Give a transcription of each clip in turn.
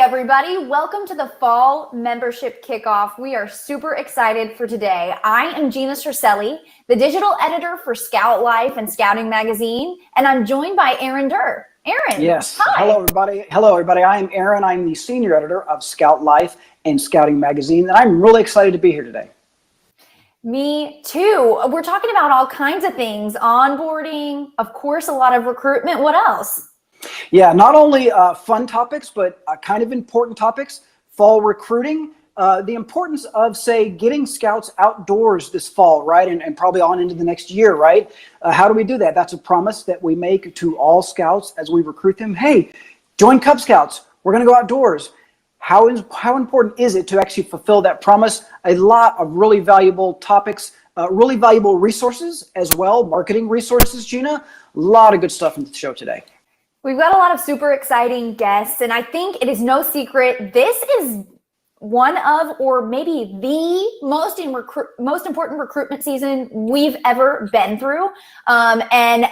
everybody. Welcome to the Fall Membership Kickoff. We are super excited for today. I am Gina Cercelli, the digital editor for Scout Life and Scouting Magazine, and I'm joined by Aaron Durr. Aaron, yes. Hi. Hello, everybody. Hello, everybody. I am Aaron. I'm the senior editor of Scout Life and Scouting Magazine, and I'm really excited to be here today. Me too. We're talking about all kinds of things, onboarding, of course, a lot of recruitment. What else? Yeah, not only fun topics, but kind of important topics. Fall recruiting, the importance of, say, getting scouts outdoors this fall, right? And probably on into the next year, right? How do we do that? That's a promise that we make to all scouts as we recruit them. Hey, join Cub Scouts. We're going to go outdoors. How important is it to actually fulfill that promise? A lot of really valuable topics, really valuable resources as well, marketing resources, Gina. A lot of good stuff in the show today. We've got a lot of super exciting guests, and I think it is no secret this is one of, or maybe the most important recruitment season we've ever been through. And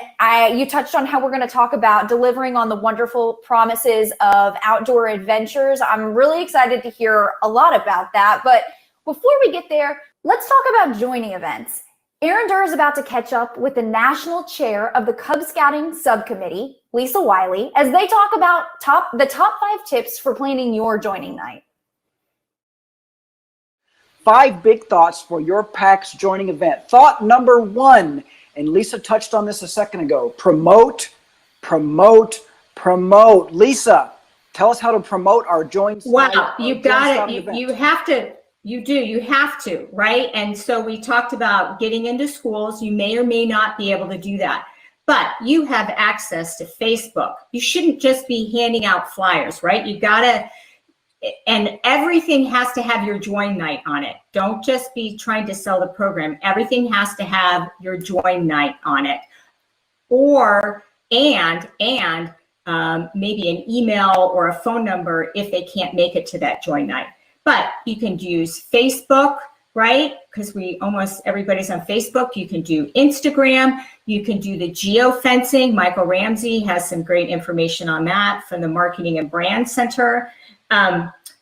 you touched on how we're going to talk about delivering on the wonderful promises of outdoor adventures. I'm really excited to hear a lot about that. But before we get there, let's talk about joining events. Aaron Durr is about to catch up with the national chair of the Cub Scouting Subcommittee, Lisa Wiley, as they talk about the top 5 tips for planning your joining night. 5 big thoughts for your PAX joining event. Thought number 1, and Lisa touched on this a second ago, promote, promote, promote. Lisa, tell us how to promote our joint. Wow, you got it. You have to. You have to, right? And so we talked about getting into schools. You may or may not be able to do that, but you have access to Facebook. You shouldn't just be handing out flyers, right? You gotta, and everything has to have your join night on it. Don't just be trying to sell the program. Everything has to have your join night on it, or maybe an email or a phone number if they can't make it to that join night. But you can use Facebook, right? Because almost everybody's on Facebook. You can do Instagram. You can do the geofencing. Michael Ramsey has some great information on that from the Marketing and Brand Center.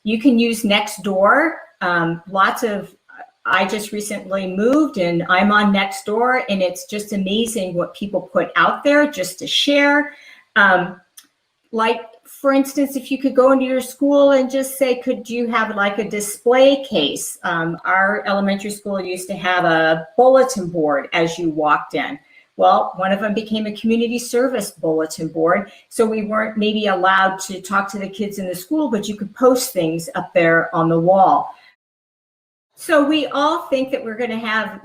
You can use Nextdoor. I just recently moved and I'm on Nextdoor, and it's just amazing what people put out there just to share. Like, for instance, if you could go into your school and just say, could you have like a display case? Our elementary school used to have a bulletin board as you walked in. Well, one of them became a community service bulletin board. So we weren't maybe allowed to talk to the kids in the school, but you could post things up there on the wall. So we all think that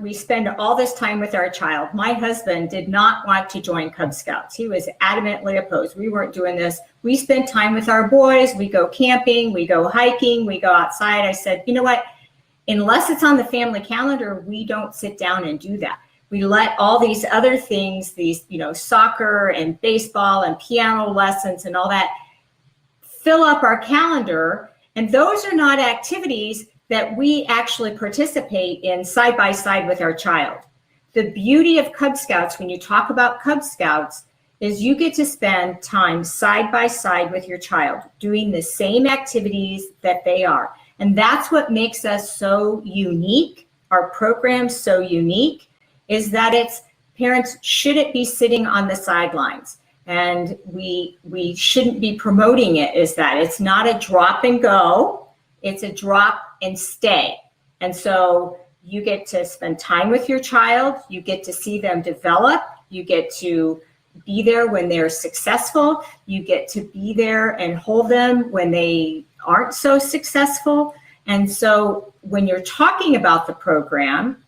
we spend all this time with our child. My husband did not want to join Cub Scouts. He was adamantly opposed. We weren't doing this. We spend time with our boys. We go camping, we go hiking, we go outside. I said, you know what? Unless it's on the family calendar, we don't sit down and do that. We let all these other things, soccer and baseball and piano lessons and all that fill up our calendar. And those are not activities that we actually participate in side by side with our child. The beauty of Cub Scouts, when you talk about Cub Scouts, is you get to spend time side by side with your child, doing the same activities that they are. And that's what makes us so unique, our program so unique, is that parents shouldn't be sitting on the sidelines. And we shouldn't be promoting it, is that it's not a drop and go, it's a drop and stay. And so you get to spend time with your child, you get to see them develop, you get to be there when they're successful, you get to be there and hold them when they aren't so successful. And so when you're talking about the program,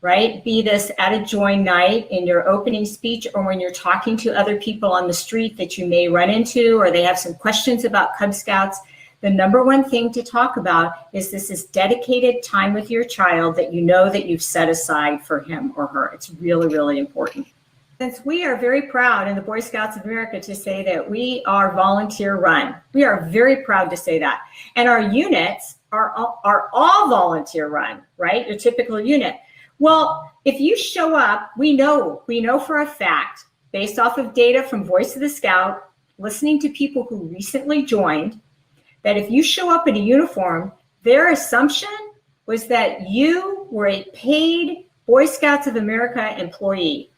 right, be this at a join night in your opening speech, or when you're talking to other people on the street that you may run into, or they have some questions about Cub Scouts, the number one thing to talk about is this is dedicated time with your child that you know that you've set aside for him or her. It's really, really important. Since we are very proud in the Boy Scouts of America to say that we are volunteer run. We are very proud to say that. And our units are all volunteer run, right? Your typical unit. Well, if you show up, we know for a fact, based off of data from Voice of the Scout, listening to people who recently joined, that if you show up in a uniform, their assumption was that you were a paid Boy Scouts of America employee.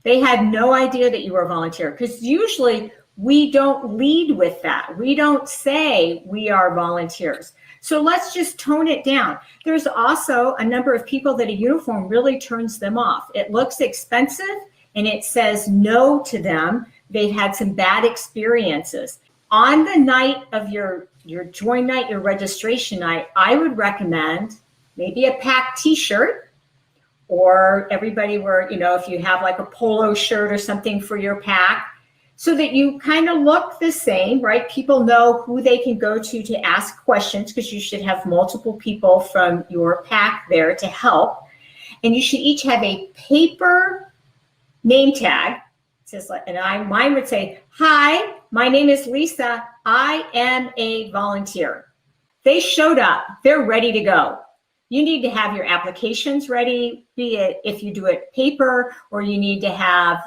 They had no idea that you were a volunteer, because usually we don't lead with that. We don't say we are volunteers. So let's just tone it down. There's also a number of people that a uniform really turns them off. It looks expensive and it says no to them. They've had some bad experiences. On the night of your join night, your registration night, I would recommend maybe a pack t-shirt, or everybody wear, if you have like a polo shirt or something for your pack, so that you kind of look the same, right? People know who they can go to ask questions, because you should have multiple people from your pack there to help. And you should each have a paper name tag. It says, and mine would say, "Hi, my name is Lisa. I am a volunteer." They showed up. They're ready to go. You need to have your applications ready, be it if you do it paper, or you need to have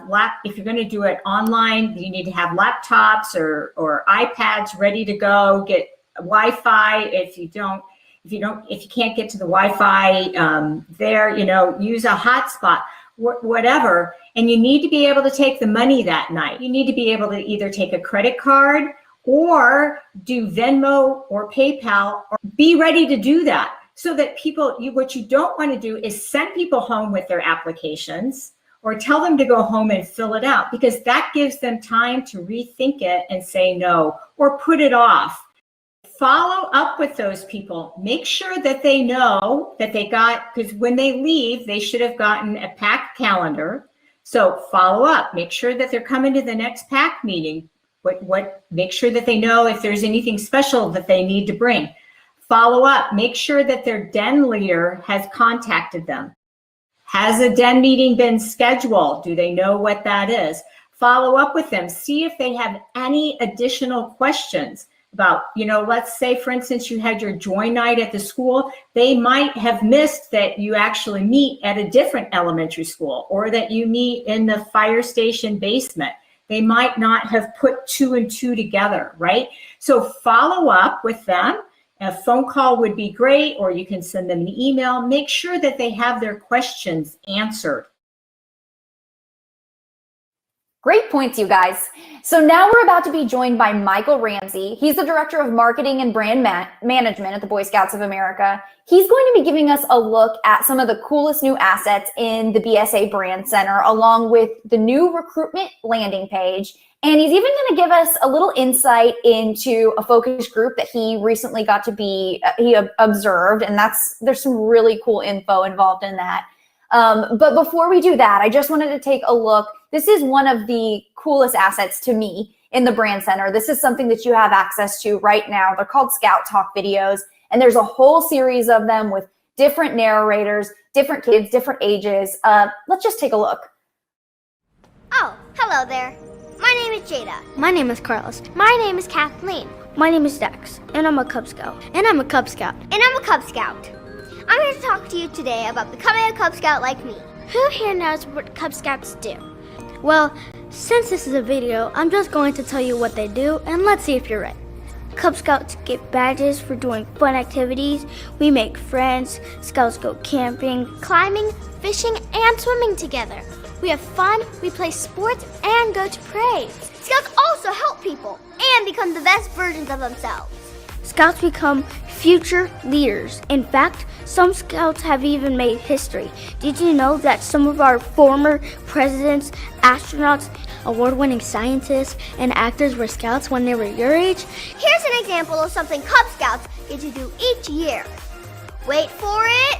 if you're going to do it online, you need to have laptops or iPads ready to go. Get Wi-Fi. If you can't get to the Wi-Fi there, use a hotspot, whatever. And you need to be able to take the money that night. You need to be able to either take a credit card or do Venmo or PayPal, or be ready to do that. So that what you don't want to do is send people home with their applications or tell them to go home and fill it out, because that gives them time to rethink it and say no, or put it off. Follow up with those people. Make sure that they know that they got, because when they leave, they should have gotten a pack calendar. So follow up, make sure that they're coming to the next pack meeting. Make sure that they know if there's anything special that they need to bring. Follow up, make sure that their den leader has contacted them. Has a den meeting been scheduled? Do they know what that is? Follow up with them. See if they have any additional questions about, let's say, for instance, you had your join night at the school. They might have missed that you actually meet at a different elementary school, or that you meet in the fire station basement. They might not have put 2 and 2 together, right? So follow up with them. A phone call would be great, or you can send them an email. Make sure that they have their questions answered. Great points, you guys. So now we're about to be joined by Michael Ramsey. He's the Director of Marketing and Brand Management at the Boy Scouts of America. He's going to be giving us a look at some of the coolest new assets in the BSA Brand Center, along with the new recruitment landing page. And he's even going to give us a little insight into a focus group that he recently got to he observed. And there's some really cool info involved in that. But before we do that, I just wanted to take a look. This is one of the coolest assets to me in the Brand Center. This is something that you have access to right now. They're called Scout Talk videos, and there's a whole series of them with different narrators, different kids, different ages. Let's just take a look. Oh, hello there. My name is Jada. My name is Carlos. My name is Kathleen. My name is Dex, and I'm a Cub Scout. And I'm a Cub Scout. And I'm a Cub Scout. I'm here to talk to you today about becoming a Cub Scout like me. Who here knows what Cub Scouts do? Well, since this is a video, I'm just going to tell you what they do, and let's see if you're right. Cub Scouts get badges for doing fun activities. We make friends. Scouts go camping, climbing, fishing, and swimming together. We have fun, we play sports, and go to parades. Scouts also help people and become the best versions of themselves. Scouts become future leaders. In fact, some Scouts have even made history. Did you know that some of our former presidents, astronauts, award-winning scientists, and actors were Scouts when they were your age? Here's an example of something Cub Scouts get to do each year. Wait for it.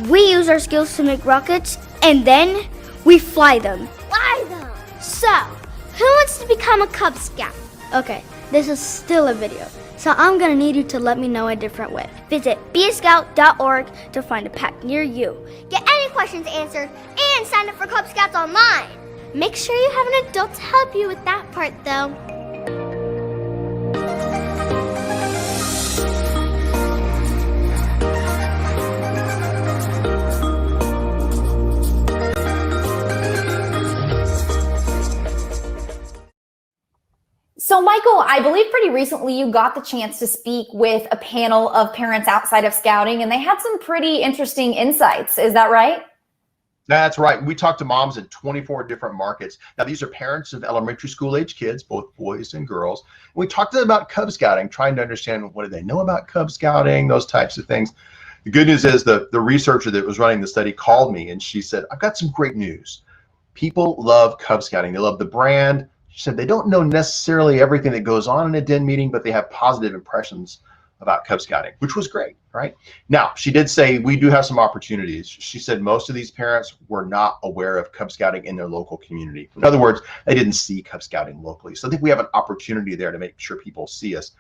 We use our skills to make rockets, and then we fly them. Fly them! So, who wants to become a Cub Scout? Okay, this is still a video, so I'm gonna need you to let me know a different way. Visit beascout.org to find a pack near you. Get any questions answered, and sign up for Cub Scouts online. Make sure you have an adult to help you with that part, though. So So Michael, I believe pretty recently you got the chance to speak with a panel of parents outside of scouting, and they had some pretty interesting insights. Is that right? That's right. We talked to moms in 24 different markets. Now, these are parents of elementary school age kids, both boys and girls. We talked to them about Cub Scouting, trying to understand what do they know about Cub Scouting, those types of things. The good news is the researcher that was running the study called me and she said, I've got some great news. People love Cub Scouting. They love the brand. She said they don't know necessarily everything that goes on in a den meeting, but they have positive impressions about Cub Scouting, which was great, right? Now, she did say we do have some opportunities. She said most of these parents were not aware of Cub Scouting in their local community. In other words, they didn't see Cub Scouting locally. So I think we have an opportunity there to make sure people see us.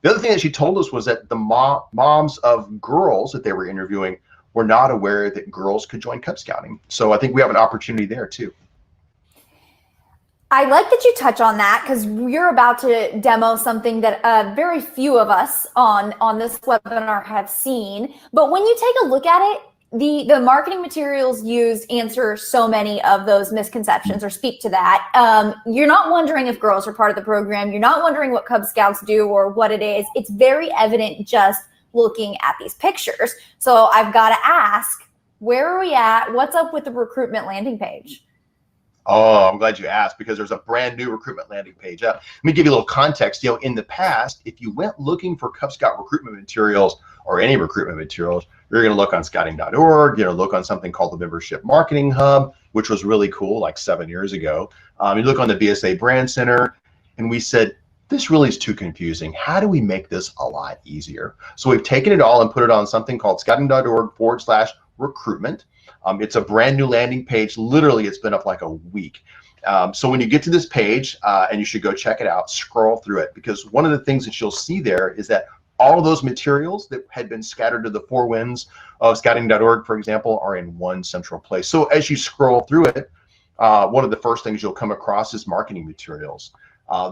The other thing that she told us was that the moms of girls that they were interviewing were not aware that girls could join Cub Scouting. So I think we have an opportunity there too. I like that you touch on that because you're about to demo something that very few of us on this webinar have seen. But when you take a look at it, the marketing materials used answer so many of those misconceptions or speak to that. You're not wondering if girls are part of the program. You're not wondering what Cub Scouts do or what it is. It's very evident just looking at these pictures. So I've got to ask, where are we at? What's up with the recruitment landing page? Oh, I'm glad you asked because there's a brand new recruitment landing page up. Let me give you a little context. You know, in the past, if you went looking for Cub Scout recruitment materials or any recruitment materials, you're going to look on scouting.org, look on something called the Membership Marketing Hub, which was really cool like 7 years ago. You look on the BSA Brand Center, and we said, this really is too confusing. How do we make this a lot easier? So we've taken it all and put it on something called scouting.org/recruitment. It's a brand new landing page. Literally, it's been up like a week. So when you get to this page, and you should go check it out, scroll through it, because one of the things that you'll see there is that all of those materials that had been scattered to the four winds of scouting.org, for example, are in one central place. So as you scroll through it, one of the first things you'll come across is marketing materials.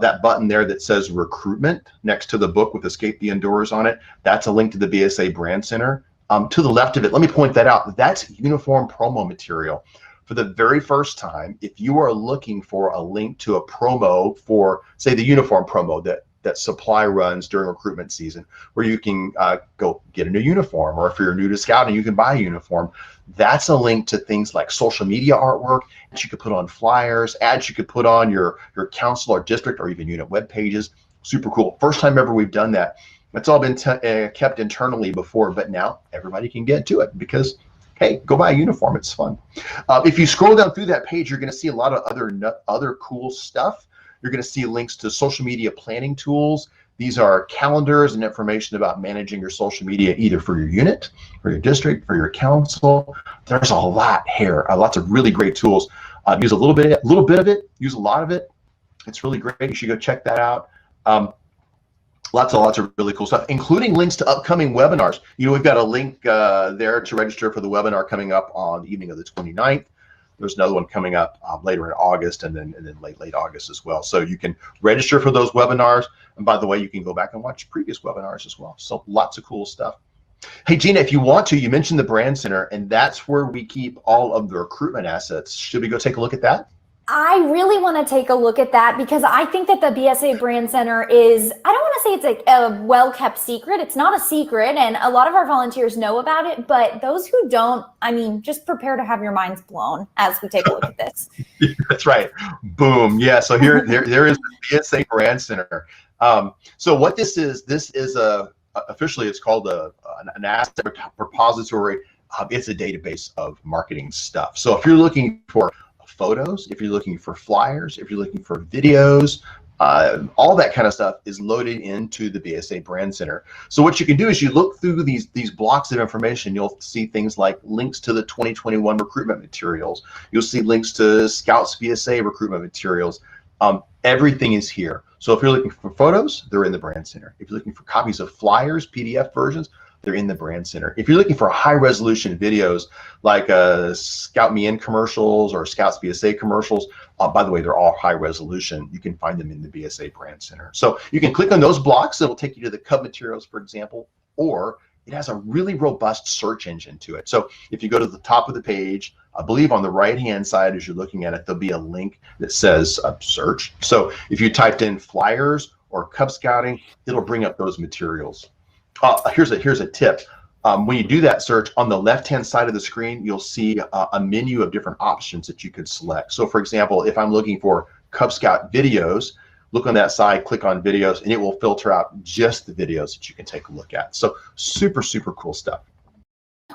That button there that says recruitment next to the book with Escape the Indoors on it, that's a link to the BSA Brand Center. To the left of it, let me point that out. That's uniform promo material. For the very first time, if you are looking for a link to a promo for, say, the uniform promo that Supply runs during recruitment season, where you can go get a new uniform, or if you're new to scouting, you can buy a uniform. That's a link to things like social media artwork that you could put on flyers, ads you could put on your council or district or even unit web pages. Super cool. First time ever we've done that. It's all been kept internally before, but now everybody can get to it because, hey, go buy a uniform. It's fun. If you scroll down through that page, you're going to see a lot of other cool stuff. You're going to see links to social media planning tools. These are calendars and information about managing your social media, either for your unit, for your district, for your council. There's a lot here, lots of really great tools. Use a little bit of it, use a lot of it. It's really great. You should go check that out. Lots of really cool stuff, including links to upcoming webinars. We've got a link there to register for the webinar coming up on the evening of the 29th. There's another one coming up later in August and then late August as well. So you can register for those webinars. And by the way, you can go back and watch previous webinars as well. So lots of cool stuff. Hey, Gina, if you want to, you mentioned the Brand Center, and that's where we keep all of the recruitment assets. Should we go take a look at that? I really want to take a look at that because I think that the BSA Brand Center is, I don't want to say it's a well-kept secret. It's not a secret, and a lot of our volunteers know about it, but those who don't, I mean, just prepare to have your minds blown as we take a look at this. That's right. Boom. Yeah, so there is the BSA Brand Center. So what this is officially it's called an asset repository. It's a database of marketing stuff. So if you're looking for photos, if you're looking for flyers, if you're looking for videos, all that kind of stuff is loaded into the BSA Brand Center. So what you can do is you look through these blocks of information. You'll see things like links to the 2021 recruitment materials. You'll see links to Scouts BSA recruitment materials. Everything is here. So if you're looking for photos, they're in the Brand Center. If you're looking for copies of flyers, PDF versions, they're in the Brand Center. If you're looking for high resolution videos like Scout Me In commercials or Scouts BSA commercials, by the way, they're all high resolution. You can find them in the BSA Brand Center. So you can click on those blocks. It'll take you to the Cub materials, for example, or it has a really robust search engine to it. So if you go to the top of the page, I believe on the right-hand side, as you're looking at it, there'll be a link that says search. So if you typed in flyers or Cub Scouting, it'll bring up those materials. Here's a tip. When you do that search, on the left-hand side of the screen, you'll see a menu of different options that you could select. So for example, if I'm looking for Cub Scout videos, look on that side, click on videos, and it will filter out just the videos that you can take a look at. So super, super cool stuff.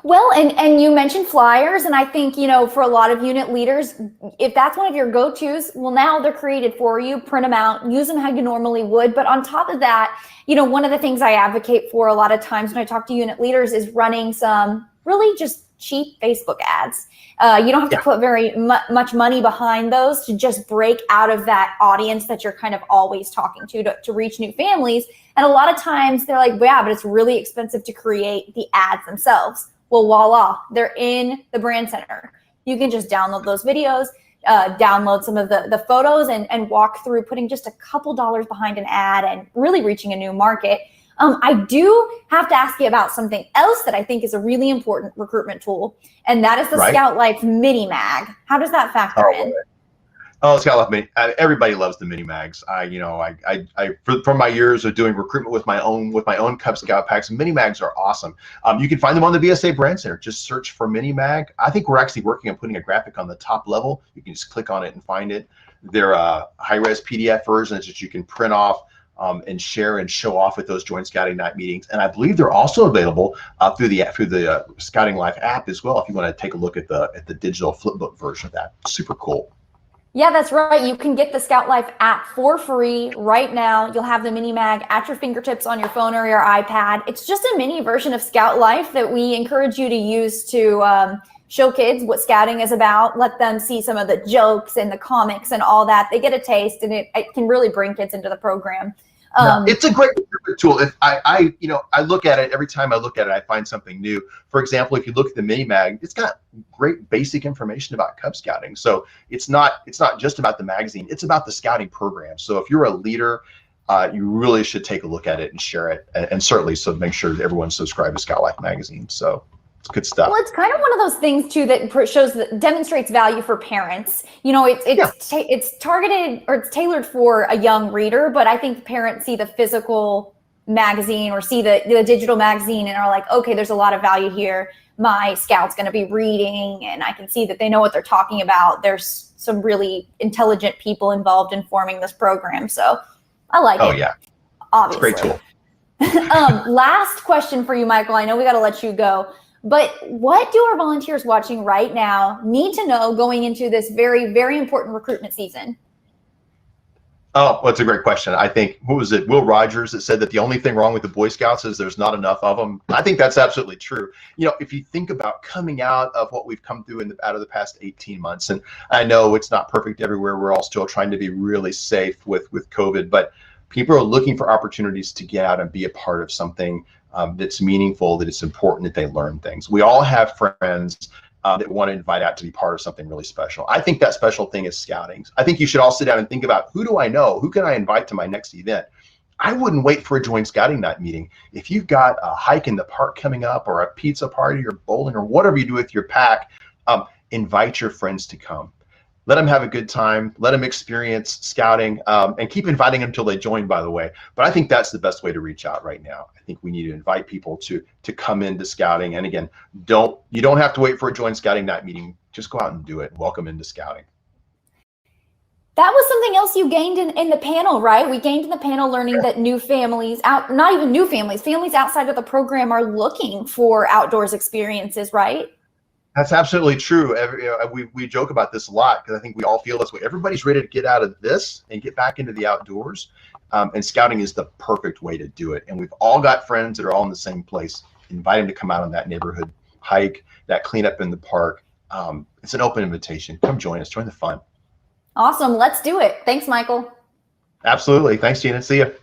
Well, and you mentioned flyers, and I think, you know, for a lot of unit leaders, if that's one of your go-tos, well, now they're created for you. Print them out, use them how you normally would. But on top of that, you know, one of the things I advocate for a lot of times when I talk to unit leaders is running some really just cheap Facebook ads. You don't have to put very much money behind those to just break out of that audience that you're kind of always talking to reach new families. And a lot of times they're like, yeah, but it's really expensive to create the ads themselves. Well, voila, they're in the brand center. You can just download those videos, download some of the photos and walk through putting just a couple dollars behind an ad and really reaching a new market. I do have to ask you about something else that I think is a really important recruitment tool, and that is the Scout Life Mini Mag. How does that factor in? Oh, Scout Life Mini. Everybody loves the mini mags. From my years of doing recruitment with my own Cub Scout packs, mini mags are awesome. You can find them on the VSA Brand Center. Just search for mini mag. I think we're actually working on putting a graphic on the top level. You can just click on it and find it. They're high-res PDF versions that you can print off and share and show off at those joint scouting night meetings. And I believe they're also available through the Scouting Life app as well. If you want to take a look at the digital flipbook version of that, super cool. Yeah, that's right. You can get the Scout Life app for free right now. You'll have the mini mag at your fingertips on your phone or your iPad. It's just a mini version of Scout Life that we encourage you to use to show kids what scouting is about. Let them see some of the jokes and the comics and all that. They get a taste, and it can really bring kids into the program. It's a great tool. I look at it every time I look at it, I find something new. For example, if you look at the mini mag, it's got great basic information about Cub Scouting. So it's not just about the magazine, it's about the scouting program. So if you're a leader, you really should take a look at it and share it, and certainly so make sure that everyone's subscribed to Scout Life magazine. So it's good stuff. Well, it's kind of one of those things too that demonstrates value for parents. You know, it's targeted or it's tailored for a young reader, but I think parents see the physical magazine or see the digital magazine and are like, okay, there's a lot of value here. My Scout's going to be reading, and I can see that they know what they're talking about. There's some really intelligent people involved in forming this program, so I like it. Oh yeah, obviously. It's a great tool. Last question for you, Michael. I know we got to let you go. But what do our volunteers watching right now need to know going into this very, very important recruitment season? Oh, well, it's a great question. I think, who was it? Will Rogers that said that the only thing wrong with the Boy Scouts is there's not enough of them. I think that's absolutely true. You know, if you think about coming out of what we've come through out of the past 18 months, and I know it's not perfect everywhere. We're all still trying to be really safe with COVID, but people are looking for opportunities to get out and be a part of something that's meaningful, that it's important that they learn things. We all have friends that want to invite out to be part of something really special. I think that special thing is scouting. I think you should all sit down and think about, who do I know? Who can I invite to my next event? I wouldn't wait for a joint scouting night meeting. If you've got a hike in the park coming up, or a pizza party, or bowling, or whatever you do with your pack, invite your friends to come. Let them have a good time. Let them experience scouting, and keep inviting them until they join, by the way. But I think that's the best way to reach out right now. I think we need to invite people to come into scouting. And again, you don't have to wait for a joint scouting night meeting. Just go out and do it. Welcome into scouting. That was something else you gained in the panel, right? We gained in the panel learning that new families, not even new families, families outside of the program are looking for outdoors experiences, right? That's absolutely true. We joke about this a lot because I think we all feel this way. Everybody's ready to get out of this and get back into the outdoors, and scouting is the perfect way to do it. And we've all got friends that are all in the same place. Invite them to come out on that neighborhood hike, that cleanup in the park. It's an open invitation. Come join us. Join the fun. Awesome. Let's do it. Thanks, Michael. Absolutely. Thanks, Gina. See you.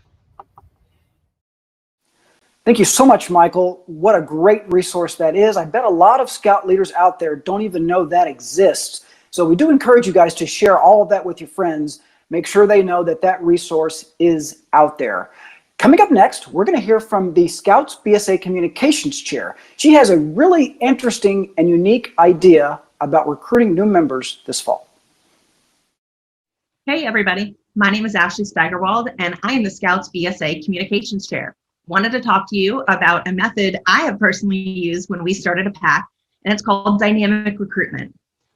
Thank you so much, Michael. What a great resource that is. I bet a lot of Scout leaders out there don't even know that exists. So we do encourage you guys to share all of that with your friends. Make sure they know that that resource is out there. Coming up next, we're going to hear from the Scouts BSA Communications Chair. She has a really interesting and unique idea about recruiting new members this fall. Hey everybody, my name is Ashley Steigerwald and I am the Scouts BSA Communications Chair. Wanted to talk to you about a method I have personally used when we started a PAC, and it's called dynamic recruitment.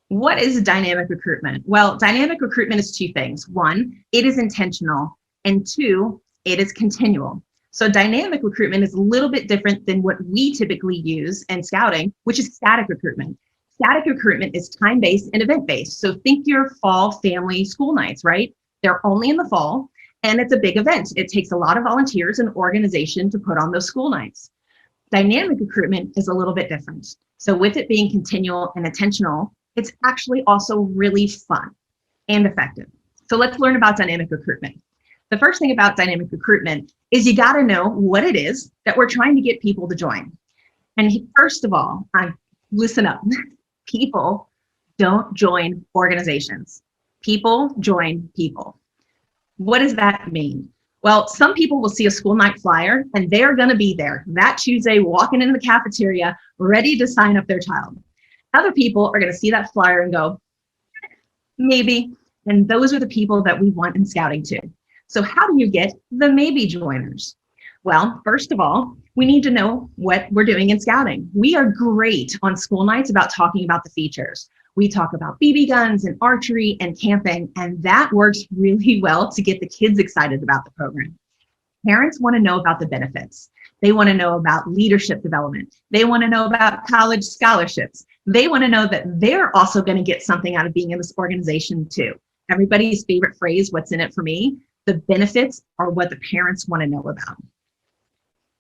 What is dynamic recruitment? Well, dynamic recruitment is two things. One, it is intentional, and two, it is continual. So dynamic recruitment is a little bit different than what we typically use in scouting, which is static recruitment. Static recruitment is time-based and event-based. So think your fall family school nights, right? They're only in the fall, and it's a big event. It takes a lot of volunteers and organization to put on those school nights. Dynamic recruitment is a little bit different. So with it being continual and intentional, it's actually also really fun and effective. So let's learn about dynamic recruitment. The first thing about dynamic recruitment is you got to know what it is that we're trying to get people to join. And first of all, listen up. People don't join organizations. People join people. What does that mean? Well, some people will see a school night flyer and they're going to be there that Tuesday, walking into the cafeteria, ready to sign up their child. Other people are going to see that flyer and go, maybe. And those are the people that we want in scouting too. So how do you get the maybe joiners? Well, first of all, we need to know what we're doing in scouting. We are great on school nights about talking about the features. We talk about BB guns and archery and camping, and that works really well to get the kids excited about the program. Parents want to know about the benefits. They want to know about leadership development. They want to know about college scholarships. They want to know that they're also going to get something out of being in this organization too. Everybody's favorite phrase, what's in it for me? The benefits are what the parents want to know about.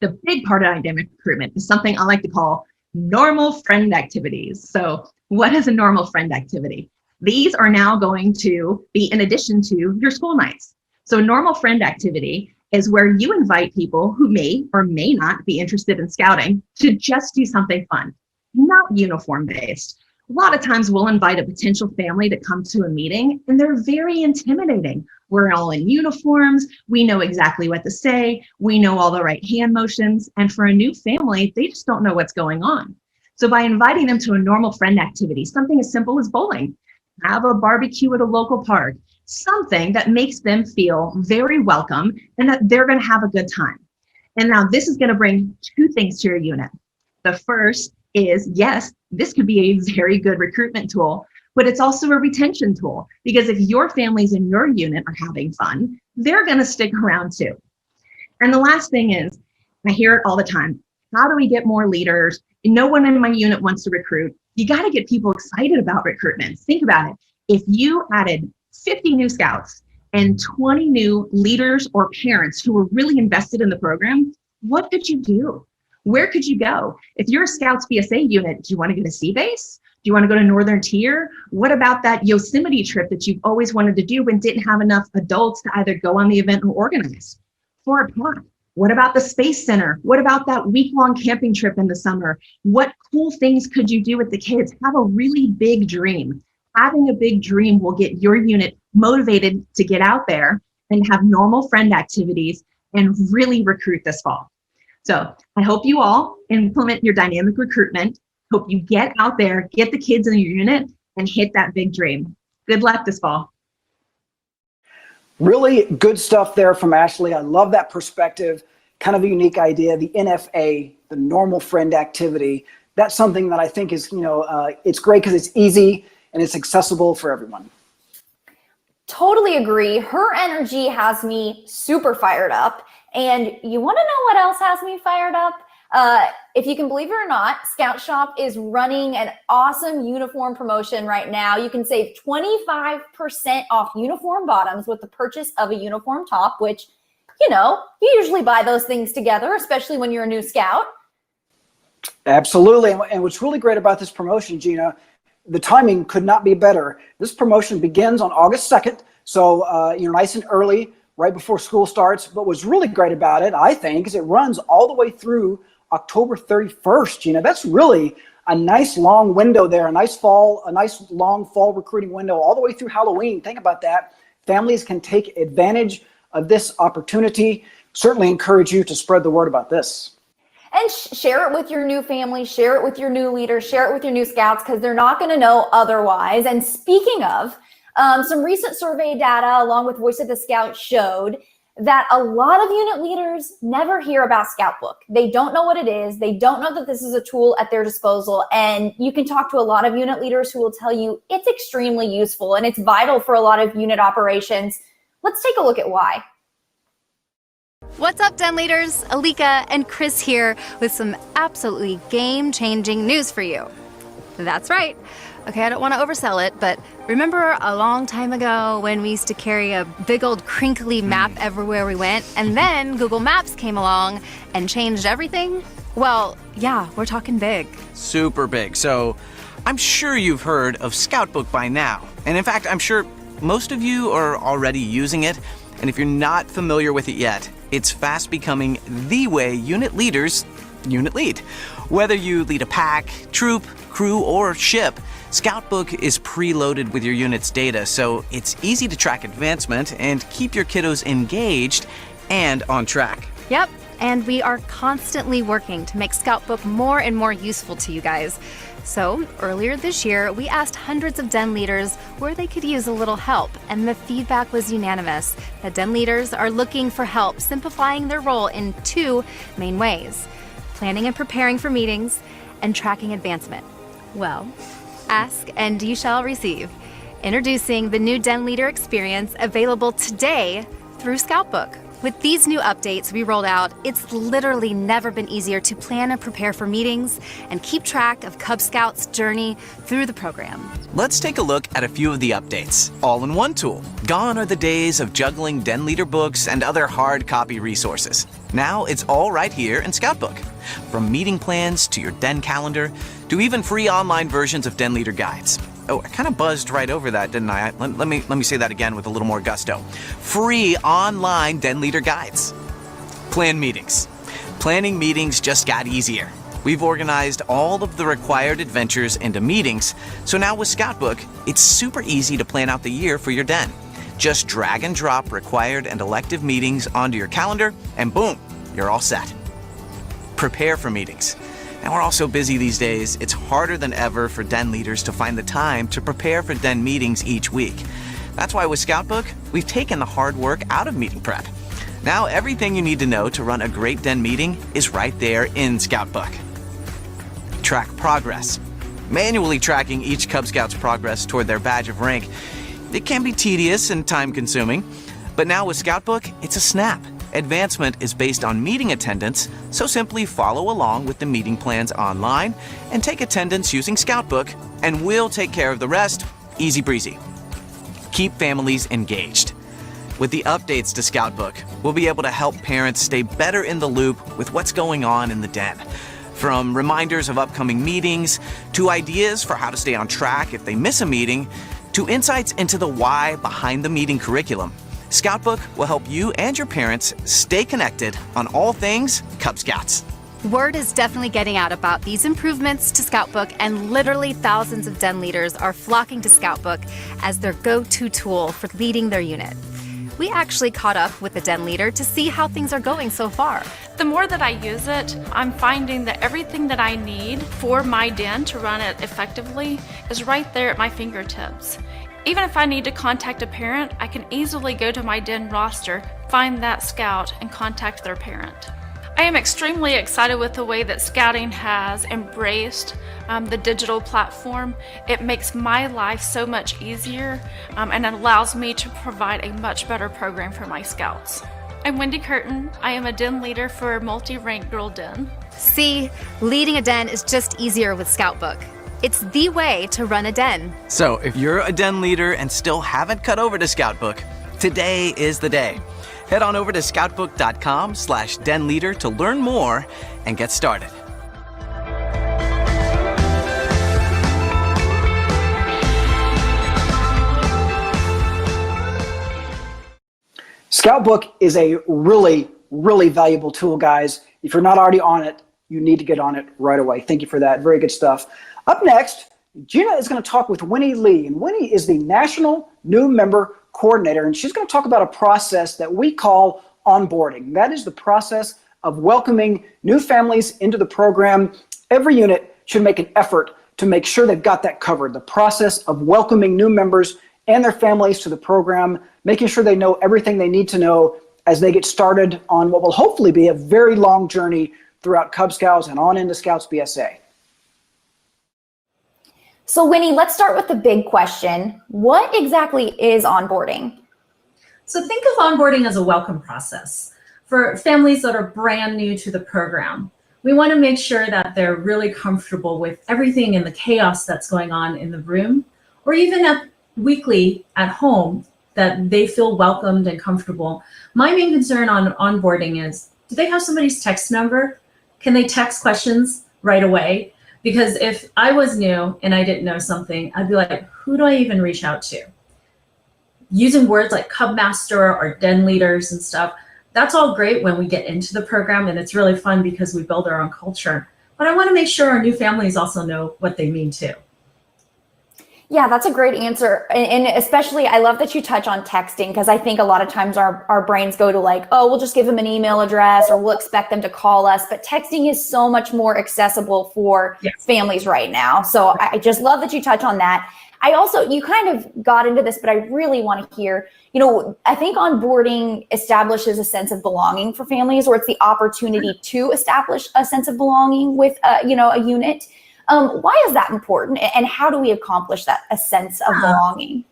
The big part of dynamic recruitment is something I like to call normal friend activities. So what is a normal friend activity? These are now going to be in addition to your school nights. So a normal friend activity is where you invite people who may or may not be interested in scouting to just do something fun, not uniform based. A lot of times we'll invite a potential family to come to a meeting and they're very intimidating. We're all in uniforms. We know exactly what to say. We know all the right hand motions. And for a new family, they just don't know what's going on. So by inviting them to a normal friend activity, something as simple as bowling, have a barbecue at a local park, something that makes them feel very welcome and that they're going to have a good time. And now this is going to bring two things to your unit. The first is, yes, this could be a very good recruitment tool, but it's also a retention tool, because if your families in your unit are having fun, they're going to stick around too. And the last thing is, I hear it all the time, how do we get more leaders? No one in my unit wants to recruit. You got to get people excited about recruitment. Think about it. If you added 50 new scouts and 20 new leaders or parents who were really invested in the program, what could you do? Where could you go? If you're a Scouts BSA unit, do you want to go to Sea Base? Do you want to go to Northern Tier? What about that Yosemite trip that you've always wanted to do but didn't have enough adults to either go on the event or organize? For a PAC. What about the Space Center? What about that week-long camping trip in the summer? What cool things could you do with the kids? Have a really big dream. Having a big dream will get your unit motivated to get out there and have normal friend activities and really recruit this fall. So I hope you all implement your dynamic recruitment. Hope you get out there, get the kids in your unit, and hit that big dream. Good luck this fall. Really good stuff there from Ashley. I love that perspective. Kind of a unique idea, the NFA, the normal friend activity. That's something that I think is, it's great because it's easy and it's accessible for everyone. Totally agree. Her energy has me super fired up. And you want to know what else has me fired up? If you can believe it or not, Scout Shop is running an awesome uniform promotion right now. You can save 25% off uniform bottoms with the purchase of a uniform top, which, you usually buy those things together, especially when you're a new scout. Absolutely. And what's really great about this promotion, Gina, the timing could not be better. This promotion begins on August 2nd. So, nice and early, right before school starts. But what's really great about it, I think, is it runs all the way through October 31st. Gina, that's really a nice long window there, a nice long fall recruiting window all the way through Halloween. Think about that. Families can take advantage of this opportunity. Certainly encourage you to spread the word about this. And share it with your new family, share it with your new leaders, share it with your new scouts, because they're not going to know otherwise. And speaking of, some recent survey data along with Voice of the Scout showed that a lot of unit leaders never hear about Scoutbook. They don't know what it is. They don't know that this is a tool at their disposal. And you can talk to a lot of unit leaders who will tell you it's extremely useful and it's vital for a lot of unit operations. Let's take a look at why. What's up, Den Leaders? Alika and Chris here with some absolutely game-changing news for you. That's right. Okay, I don't want to oversell it, but remember a long time ago when we used to carry a big old crinkly map everywhere we went, and then Google Maps came along and changed everything? Well, yeah, we're talking big. Super big. So I'm sure you've heard of Scoutbook by now. And in fact, I'm sure most of you are already using it. And if you're not familiar with it yet, it's fast becoming the way unit leaders unit lead. Whether you lead a pack, troop, crew, or ship, Scoutbook is preloaded with your unit's data, so it's easy to track advancement and keep your kiddos engaged and on track. Yep, and we are constantly working to make Scoutbook more and more useful to you guys. So earlier this year, we asked hundreds of Den leaders where they could use a little help, and the feedback was unanimous that Den leaders are looking for help simplifying their role in two main ways: planning and preparing for meetings and tracking advancement. Well, ask and you shall receive. Introducing the new Den leader experience available today through Scoutbook. With these new updates we rolled out, it's literally never been easier to plan and prepare for meetings and keep track of Cub Scouts' journey through the program. Let's take a look at a few of the updates, all in one tool. Gone are the days of juggling Den leader books and other hard copy resources. Now it's all right here in Scoutbook. From meeting plans to your Den calendar to even free online versions of Den leader guides. Oh, I kind of buzzed right over that, didn't I? Let me say that again with a little more gusto. Free online Den leader guides. Plan meetings. Planning meetings just got easier. We've organized all of the required adventures into meetings, so now with Scoutbook, it's super easy to plan out the year for your Den. Just drag and drop required and elective meetings onto your calendar, and boom, you're all set. Prepare for meetings. Now we're all so busy these days, it's harder than ever for Den leaders to find the time to prepare for Den meetings each week. That's why with Scoutbook, we've taken the hard work out of meeting prep. Now everything you need to know to run a great Den meeting is right there in Scoutbook. Track progress. Manually tracking each Cub Scout's progress toward their badge of rank, it can be tedious and time-consuming, but now with Scoutbook, it's a snap. Advancement is based on meeting attendance, so simply follow along with the meeting plans online and take attendance using Scoutbook, and we'll take care of the rest, easy breezy. Keep families engaged. With the updates to Scoutbook, we'll be able to help parents stay better in the loop with what's going on in the Den. From reminders of upcoming meetings, to ideas for how to stay on track if they miss a meeting, to insights into the why behind the meeting curriculum. Scoutbook will help you and your parents stay connected on all things Cub Scouts. Word is definitely getting out about these improvements to Scoutbook, and literally thousands of Den leaders are flocking to Scoutbook as their go-to tool for leading their unit. We actually caught up with a Den leader to see how things are going so far. The more that I use it, I'm finding that everything that I need for my Den to run it effectively is right there at my fingertips. Even if I need to contact a parent, I can easily go to my Den roster, find that scout, and contact their parent. I am extremely excited with the way that Scouting has embraced the digital platform. It makes my life so much easier, and it allows me to provide a much better program for my Scouts. I'm Wendy Curtin. I am a Den leader for Multi-Rank Girl Den. See, leading a Den is just easier with Scoutbook. It's the way to run a Den. So if you're a Den leader and still haven't cut over to Scoutbook, today is the day. Head on over to scoutbook.com/denleader to learn more and get started. Scoutbook is a really, really valuable tool, guys. If you're not already on it, you need to get on it right away. Thank you for that. Very good stuff. Up next, Gina is going to talk with Winnie Lee, and Winnie is the National New Member Coordinator, and she's going to talk about a process that we call onboarding. That is the process of welcoming new families into the program. Every unit should make an effort to make sure they've got that covered. The process of welcoming new members and their families to the program, making sure they know everything they need to know as they get started on what will hopefully be a very long journey throughout Cub Scouts and on into Scouts BSA. So Winnie, let's start with the big question. What exactly is onboarding? So think of onboarding as a welcome process for families that are brand new to the program. We want to make sure that they're really comfortable with everything and the chaos that's going on in the room, or even weekly at home, that they feel welcomed and comfortable. My main concern on onboarding is, do they have somebody's text number? Can they text questions right away? Because if I was new and I didn't know something, I'd be like, who do I even reach out to? Using words like Cub Master or Den Leaders and stuff, that's all great when we get into the program, and it's really fun because we build our own culture. But I want to make sure our new families also know what they mean too. Yeah, that's a great answer. And especially, I love that you touch on texting, because I think a lot of times our brains go to like, oh, we'll just give them an email address or we'll expect them to call us. But texting is so much more accessible for families right now. So I just love that you touch on that. I also, you kind of got into this, but I really want to hear, I think onboarding establishes a sense of belonging for families, or it's the opportunity to establish a sense of belonging with, a unit. Why is that important, and how do we accomplish that, a sense of belonging?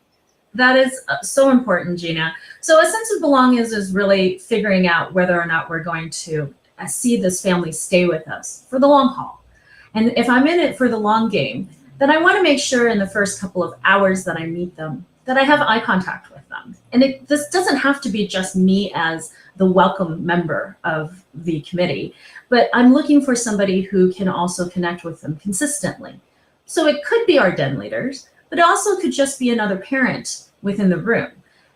That is so important, Gina. So a sense of belonging is really figuring out whether or not we're going to see this family stay with us for the long haul. And if I'm in it for the long game, then I want to make sure in the first couple of hours that I meet them, that I have eye contact with them. And this doesn't have to be just me as the welcome member of the committee, but I'm looking for somebody who can also connect with them consistently. So it could be our den leaders, but it also could just be another parent within the room.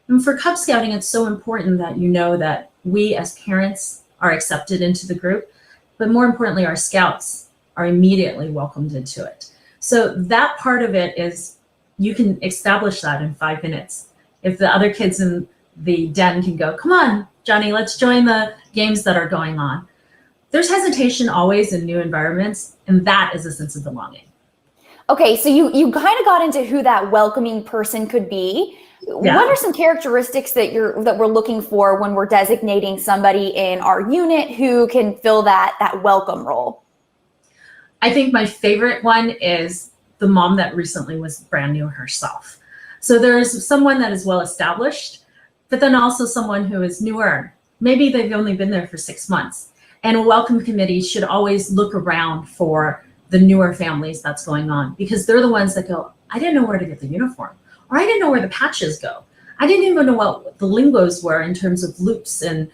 And for Cub Scouting, it's so important that you know that we as parents are accepted into the group, but more importantly, our scouts are immediately welcomed into it. So that part of it is, you can establish that in 5 minutes. If the other kids in the den can go, come on, Johnny, let's join the games that are going on. There's hesitation always in new environments, and that is a sense of belonging. Okay, so you kind of got into who that welcoming person could be. Yeah. What are some characteristics that we're looking for when we're designating somebody in our unit who can fill that welcome role? I think my favorite one is the mom that recently was brand new herself. So there's someone that is well established, but then also someone who is newer. Maybe they've only been there for 6 months. And a welcome committee should always look around for the newer families that's going on, because they're the ones that go, I didn't know where to get the uniform, or I didn't know where the patches go. I didn't even know what the lingos were in terms of loops and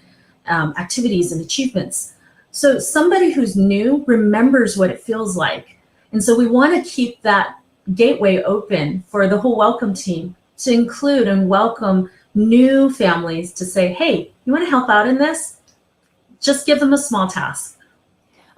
activities and achievements. So somebody who's new remembers what it feels like. And so we want to keep that gateway open for the whole welcome team to include and welcome new families to say, hey, you want to help out in this? Just give them a small task.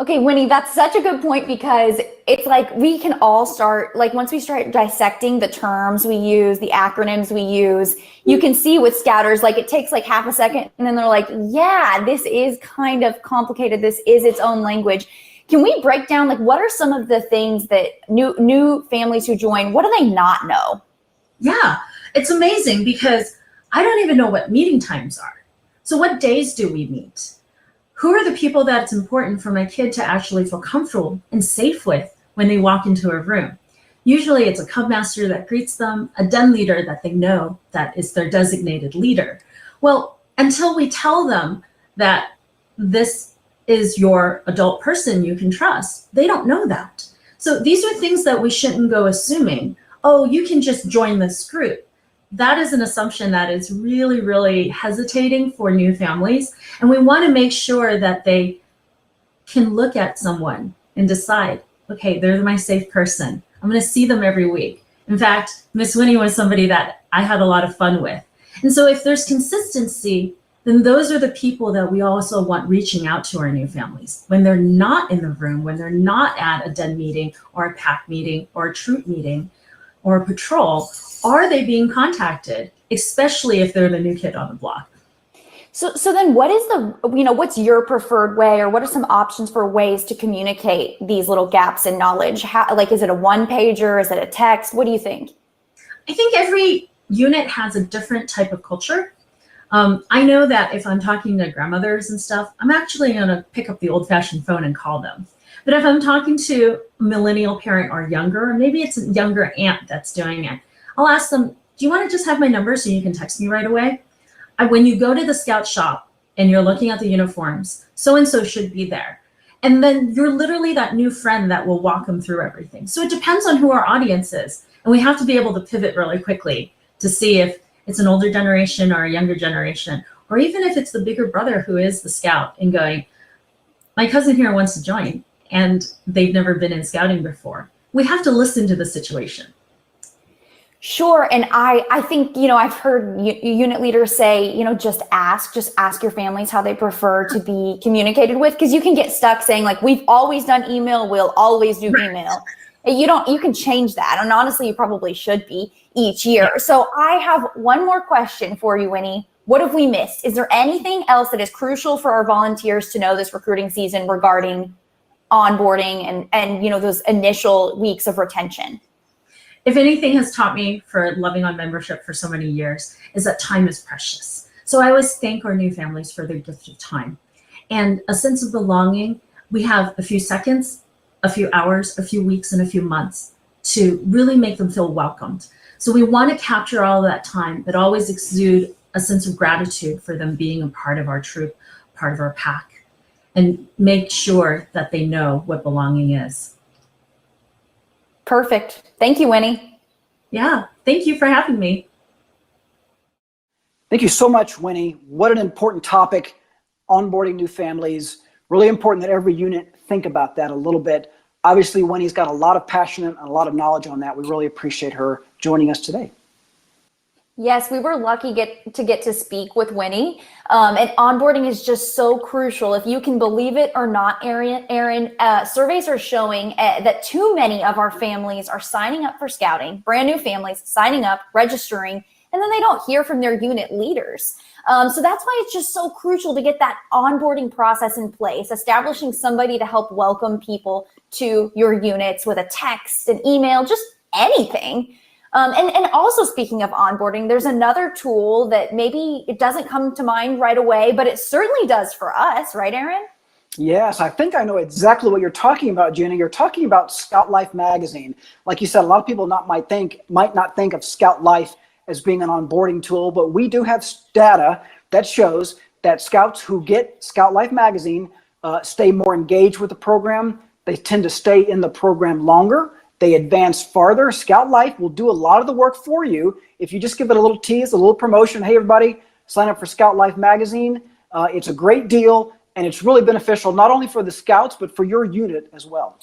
Okay, Winnie, that's such a good point, because it's like we can all start, like once we start dissecting the terms we use, the acronyms we use, you can see with Scouters, like it takes like half a second and then they're like, yeah, this is kind of complicated. This is its own language. Can we break down, like, what are some of the things that new families who join, what do they not know? Yeah, it's amazing, because I don't even know what meeting times are. So what days do we meet? Who are the people that it's important for my kid to actually feel comfortable and safe with when they walk into a room? Usually it's a Cub Master that greets them, a den leader that they know that is their designated leader. Well, until we tell them that this is your adult person you can trust, they don't know that. So these are things that we shouldn't go assuming, oh, you can just join this group. That is an assumption that is really, really hesitating for new families. And we want to make sure that they can look at someone and decide, okay, they're my safe person. I'm going to see them every week. In fact, Miss Winnie was somebody that I had a lot of fun with. And so if there's consistency, then those are the people that we also want reaching out to our new families. When they're not in the room, when they're not at a den meeting or a pack meeting or a troop meeting or a patrol, are they being contacted, especially if they're the new kid on the block? So then what is what's your preferred way, or what are some options for ways to communicate these little gaps in knowledge? How, like, is it a one pager? Is it a text? What do you think? I think every unit has a different type of culture. I know that if I'm talking to grandmothers and stuff, I'm actually going to pick up the old-fashioned phone and call them. But if I'm talking to a millennial parent or younger, or maybe it's a younger aunt that's doing it, I'll ask them, do you want to just have my number so you can text me right away? When you go to the Scout shop and you're looking at the uniforms, so-and-so should be there. And then you're literally that new friend that will walk them through everything. So it depends on who our audience is. And we have to be able to pivot really quickly to see if it's an older generation or a younger generation, or even if it's the bigger brother who is the Scout and going, my cousin here wants to join and they've never been in Scouting before. We have to listen to the situation. Sure. And I think, I've heard unit leaders say, just ask your families how they prefer to be communicated with, because you can get stuck saying, like, we've always done email, we'll always do email. You can change that. And honestly, you probably should be each year. So I have one more question for you, Winnie. What have we missed? Is there anything else that is crucial for our volunteers to know this recruiting season regarding onboarding and those initial weeks of retention? If anything has taught me for loving on membership for so many years, is that time is precious. So I always thank our new families for their gift of time and a sense of belonging. We have a few seconds, a few hours, a few weeks, and a few months to really make them feel welcomed. So we want to capture all of that time, but always exude a sense of gratitude for them being a part of our troop, part of our pack, and make sure that they know what belonging is. Perfect. Thank you, Winnie. Yeah, thank you for having me. Thank you so much, Winnie. What an important topic, onboarding new families. Really important that every unit think about that a little bit. Obviously, Winnie's got a lot of passion and a lot of knowledge on that. We really appreciate her joining us today. Yes, we were lucky to get to speak with Winnie. And onboarding is just so crucial. If you can believe it or not, Aaron, surveys are showing that too many of our families are signing up for Scouting, brand new families signing up, registering, and then they don't hear from their unit leaders. So that's why it's just so crucial to get that onboarding process in place, establishing somebody to help welcome people to your units with a text, an email, just anything. And also, speaking of onboarding, there's another tool that maybe it doesn't come to mind right away, but it certainly does for us, right, Aaron? Yes, I think I know exactly what you're talking about, Jenna. You're talking about Scout Life magazine. Like you said, a lot of people might not think of Scout Life as being an onboarding tool, but we do have data that shows that Scouts who get Scout Life magazine stay more engaged with the program. They tend to stay in the program longer. They advance farther. Scout Life will do a lot of the work for you if you just give it a little tease, a little promotion. Hey, everybody, sign up for Scout Life magazine. It's a great deal, and it's really beneficial not only for the Scouts, but for your unit as well.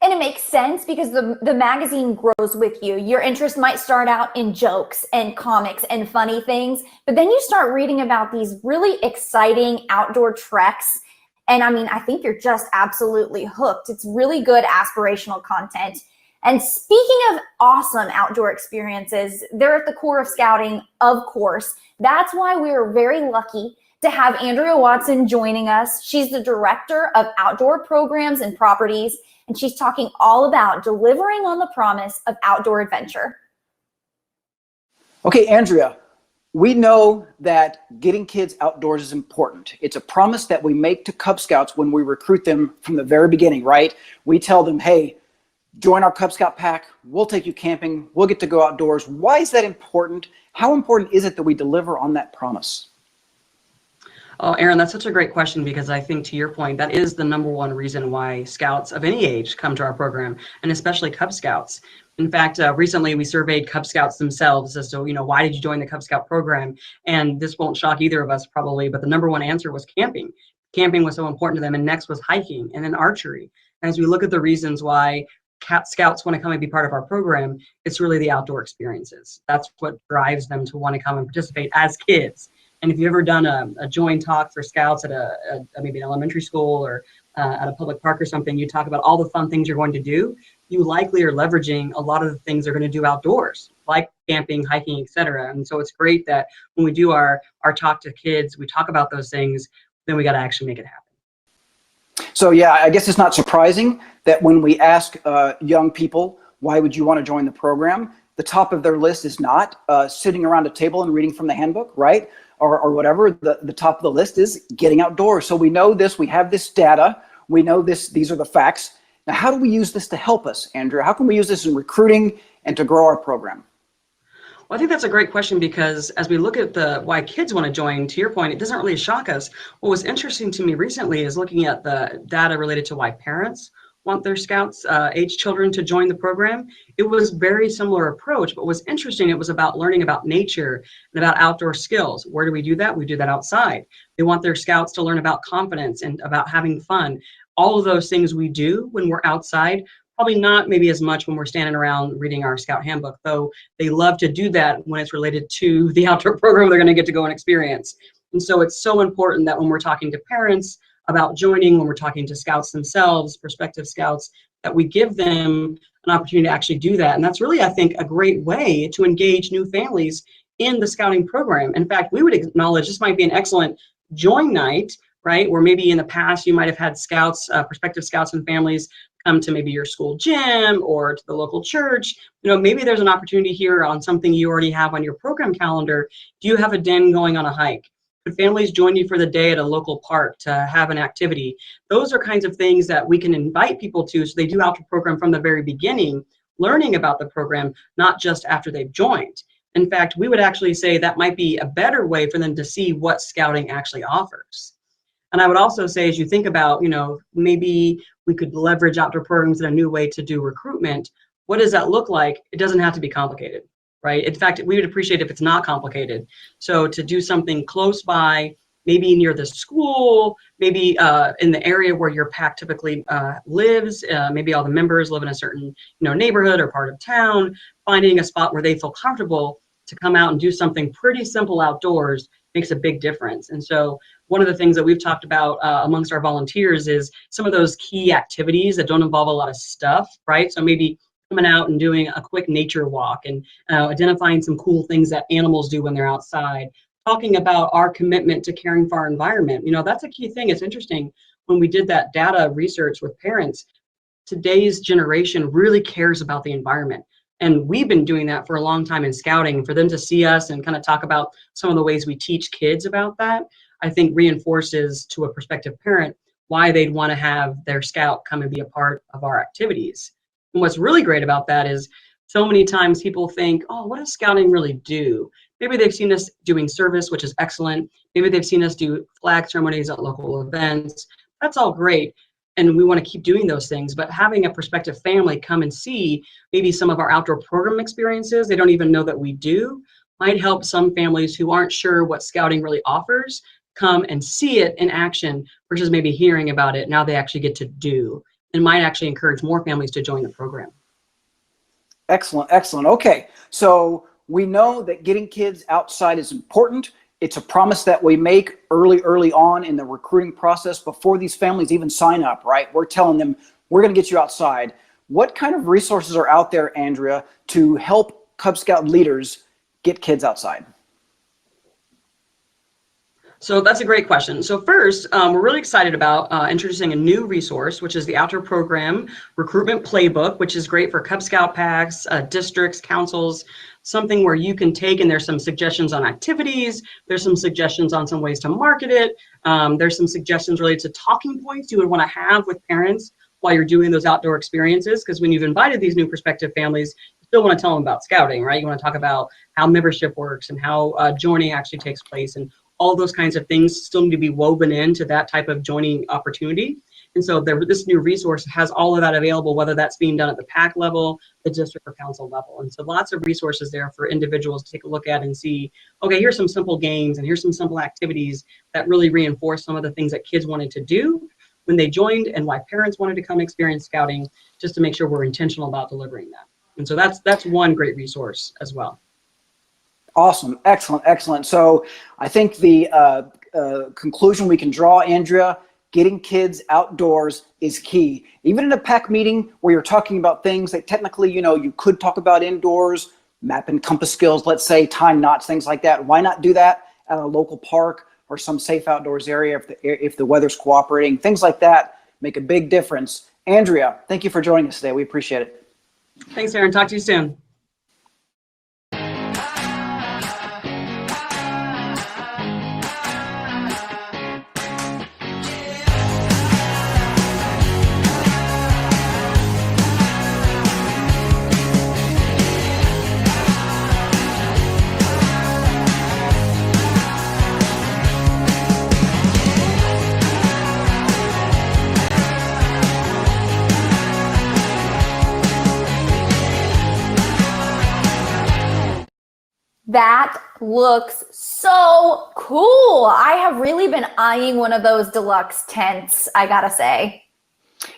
And it makes sense because the magazine grows with you. Your interest might start out in jokes and comics and funny things, but then you start reading about these really exciting outdoor treks. And I mean, I think you're just absolutely hooked. It's really good aspirational content. And speaking of awesome outdoor experiences, they're at the core of Scouting, of course. That's why we are very lucky to have Andrea Watson joining us. She's the Director of Outdoor Programs and Properties, and she's talking all about delivering on the promise of outdoor adventure. Okay, Andrea, we know that getting kids outdoors is important. It's a promise that we make to Cub Scouts when we recruit them from the very beginning, right? We tell them, hey, join our Cub Scout pack. We'll take you camping. We'll get to go outdoors. Why is that important? How important is it that we deliver on that promise? Oh, Aaron, that's such a great question, because I think, to your point, that is the number one reason why Scouts of any age come to our program, and especially Cub Scouts. In fact, recently we surveyed Cub Scouts themselves as to, why did you join the Cub Scout program? And this won't shock either of us probably, but the number one answer was camping. Camping was so important to them, and next was hiking, and then archery. And as we look at the reasons why Scouts want to come and be part of our program, it's really the outdoor experiences. That's what drives them to want to come and participate as kids. And if you've ever done a joint talk for Scouts at maybe an elementary school or at a public park or something, you talk about all the fun things you're going to do. You likely are leveraging a lot of the things they're going to do outdoors, like camping, hiking, etc. And so it's great that when we do our talk to kids, we talk about those things, then we got to actually make it happen. So yeah, I guess it's not surprising that when we ask young people, why would you want to join the program? The top of their list is not sitting around a table and reading from the handbook, right? Or whatever. The top of the list is getting outdoors. So we know this, we have this data, we know these are the facts. Now, how do we use this to help us, Andrea? How can we use this in recruiting and to grow our program? Well, I think that's a great question, because as we look at why kids want to join, to your point, it doesn't really shock us. What was interesting to me recently is looking at the data related to why parents want their Scouts age children to join the program. It was very similar approach, but what's interesting, it was about learning about nature and about outdoor skills. Where do we do that? We do that outside. They want their Scouts to learn about confidence and about having fun. All of those things we do when we're outside, probably not maybe as much when we're standing around reading our Scout handbook, though they love to do that when it's related to the outdoor program they're going to get to go and experience. And so it's so important that when we're talking to parents about joining, when we're talking to Scouts themselves, prospective Scouts, that we give them an opportunity to actually do that. And that's really, I think, a great way to engage new families in the Scouting program. In fact, we would acknowledge this might be an excellent join night, right? Where maybe in the past you might have had Scouts, prospective Scouts and families come to maybe your school gym or to the local church. You know, maybe there's an opportunity here on something you already have on your program calendar. Do you have a den going on a hike? Could families join you for the day at a local park to have an activity? Those are kinds of things that we can invite people to, so they do outdoor program from the very beginning, learning about the program, not just after they've joined. In fact, we would actually say that might be a better way for them to see what Scouting actually offers. And I would also say, as you think about, you know, maybe we could leverage outdoor programs in a new way to do recruitment. What does that look like? It doesn't have to be complicated, right? In fact, we would appreciate if it's not complicated. So to do something close by, maybe near the school, maybe in the area where your pack typically lives, maybe all the members live in a certain neighborhood or part of town, finding a spot where they feel comfortable to come out and do something pretty simple outdoors makes a big difference. And so one of the things that we've talked about amongst our volunteers is some of those key activities that don't involve a lot of stuff, right? So maybe coming out and doing a quick nature walk and identifying some cool things that animals do when they're outside, talking about our commitment to caring for our environment. You know, that's a key thing. It's interesting, when we did that data research with parents, today's generation really cares about the environment. And we've been doing that for a long time in Scouting. For them to see us and kind of talk about some of the ways we teach kids about that, I think reinforces to a prospective parent why they'd want to have their Scout come and be a part of our activities. And what's really great about that is so many times people think, oh, what does Scouting really do? Maybe they've seen us doing service, which is excellent. Maybe they've seen us do flag ceremonies at local events. That's all great. And we want to keep doing those things, but having a prospective family come and see maybe some of our outdoor program experiences they don't even know that we do might help some families who aren't sure what Scouting really offers come and see it in action versus maybe hearing about it. Now they actually get to do, and might actually encourage more families to join the program. Excellent, excellent. Okay, so we know that getting kids outside is important. It's a promise that we make early on in the recruiting process before these families even sign up, right? We're telling them, we're going to get you outside. What kind of resources are out there, Andrea, to help Cub Scout leaders get kids outside? So that's a great question. So first, we're really excited about introducing a new resource, which is the Outdoor Program Recruitment Playbook, which is great for Cub Scout packs, districts, councils, something where you can take, and there's some suggestions on activities, there's some suggestions on some ways to market it, there's some suggestions related to talking points you would want to have with parents while you're doing those outdoor experiences, because when you've invited these new prospective families, you still want to tell them about Scouting, right? You want to talk about how membership works and how joining actually takes place, and all those kinds of things still need to be woven into that type of joining opportunity. And so this new resource has all of that available, whether that's being done at the PAC level, the district or council level. And so lots of resources there for individuals to take a look at and see, okay, here's some simple games and here's some simple activities that really reinforce some of the things that kids wanted to do when they joined and why parents wanted to come experience Scouting, just to make sure we're intentional about delivering that. And so that's one great resource as well. Awesome. Excellent. Excellent. So I think the conclusion we can draw, Andrea, getting kids outdoors is key. Even in a PAC meeting where you're talking about things that technically, you could talk about indoors, map and compass skills, let's say, time knots, things like that. Why not do that at a local park or some safe outdoors area if the weather's cooperating? Things like that make a big difference. Andrea, thank you for joining us today. We appreciate it. Thanks, Aaron. Talk to you soon. That looks so cool. I have really been eyeing one of those deluxe tents, I gotta say.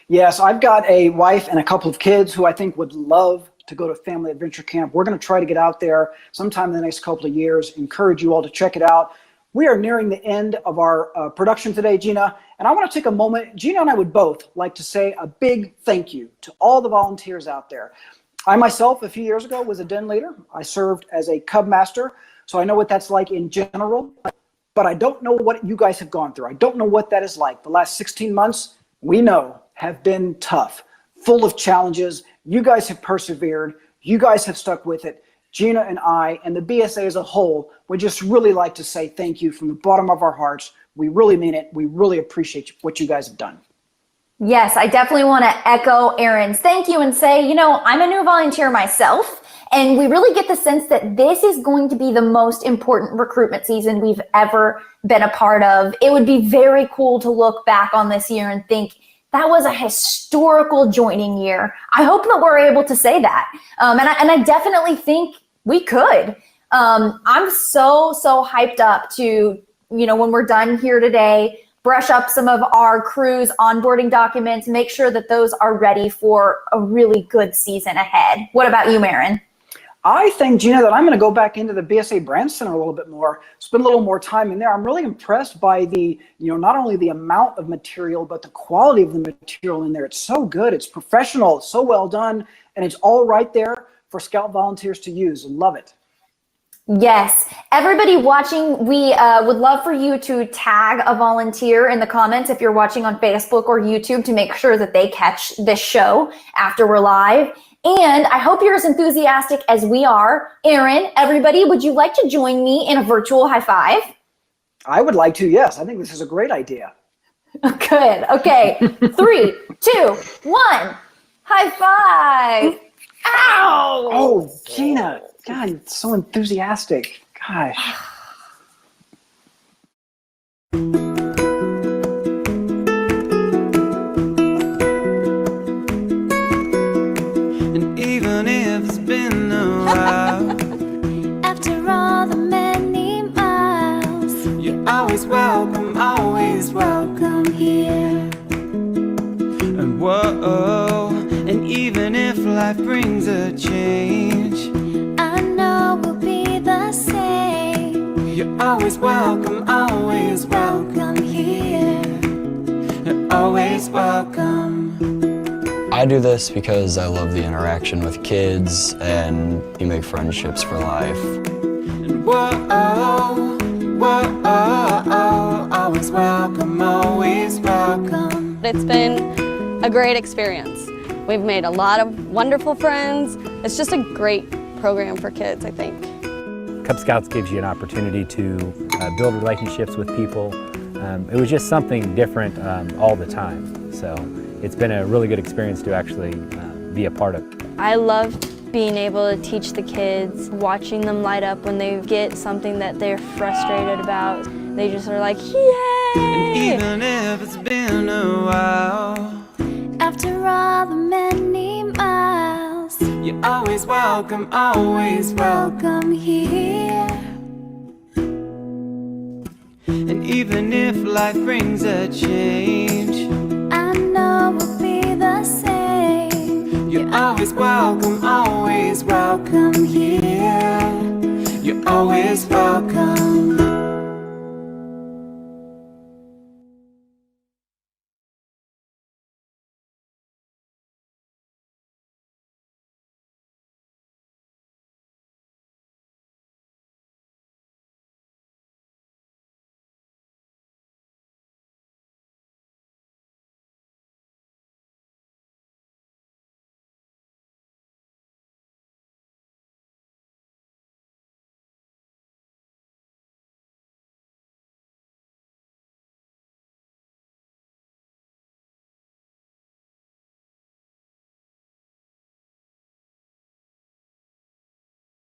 Yes, I've got a wife and a couple of kids who I think would love to go to family adventure camp. We're going to try to get out there sometime in the next couple of years. Encourage you all to check it out. We are nearing the end of our production today, Gina, and I want to take a moment. Gina and I would both like to say a big thank you to all the volunteers out there. I myself, a few years ago, was a den leader. I served as a cub master, so I know what that's like in general, but I don't know what you guys have gone through. I don't know what that is like. The last 16 months, we know, have been tough, full of challenges. You guys have persevered. You guys have stuck with it. Gina and I and the BSA as a whole would just really like to say thank you from the bottom of our hearts. We really mean it. We really appreciate what you guys have done. Yes, I definitely want to echo Aaron's thank you and say, you know, I'm a new volunteer myself, and we really get the sense that this is going to be the most important recruitment season we've ever been a part of. It would be very cool to look back on this year and think that was a historical joining year. I hope that we're able to say that. And I definitely think we could. I'm so hyped up to, you know, when we're done here today, brush up some of our crew's onboarding documents, make sure that those are ready for a really good season ahead. What about you, Marin? I think, Gina, that I'm going to go back into the BSA Brand Center a little bit more, spend a little more time in there. I'm really impressed by the, you know, not only the amount of material, but the quality of the material in there. It's so good. It's professional. It's so well done. And it's all right there for Scout volunteers to use. Love it. Yes. Everybody watching, we would love for you to tag a volunteer in the comments if you're watching on Facebook or YouTube to make sure that they catch this show after we're live. And I hope you're as enthusiastic as we are. Aaron, everybody, would you like to join me in a virtual high five? I would like to, yes. I think this is a great idea. Good. Okay. 3, 2, 1. High five. Ow! Oh, Gina. God, you're so enthusiastic. Gosh. And even if it's been a while, After all the many miles, you're always welcome here. And whoa, and even if life brings a change, I know we'll be the same. you're always welcome here. You're always welcome. I do this because I love the interaction with kids and you make friendships for life. And whoa, always welcome, always welcome. It's been a great experience. We've made a lot of wonderful friends. It's just a great program for kids, I think. Cub Scouts gives you an opportunity to build relationships with people. It was just something different all the time. So it's been a really good experience to actually be a part of. I love being able to teach the kids, watching them light up when they get something that they're frustrated about. They just are like, yay! And even if it's been a while, After all the many miles, you're always welcome here. And even if life brings a change, I know we'll be the same. you're always welcome here. You're always welcome.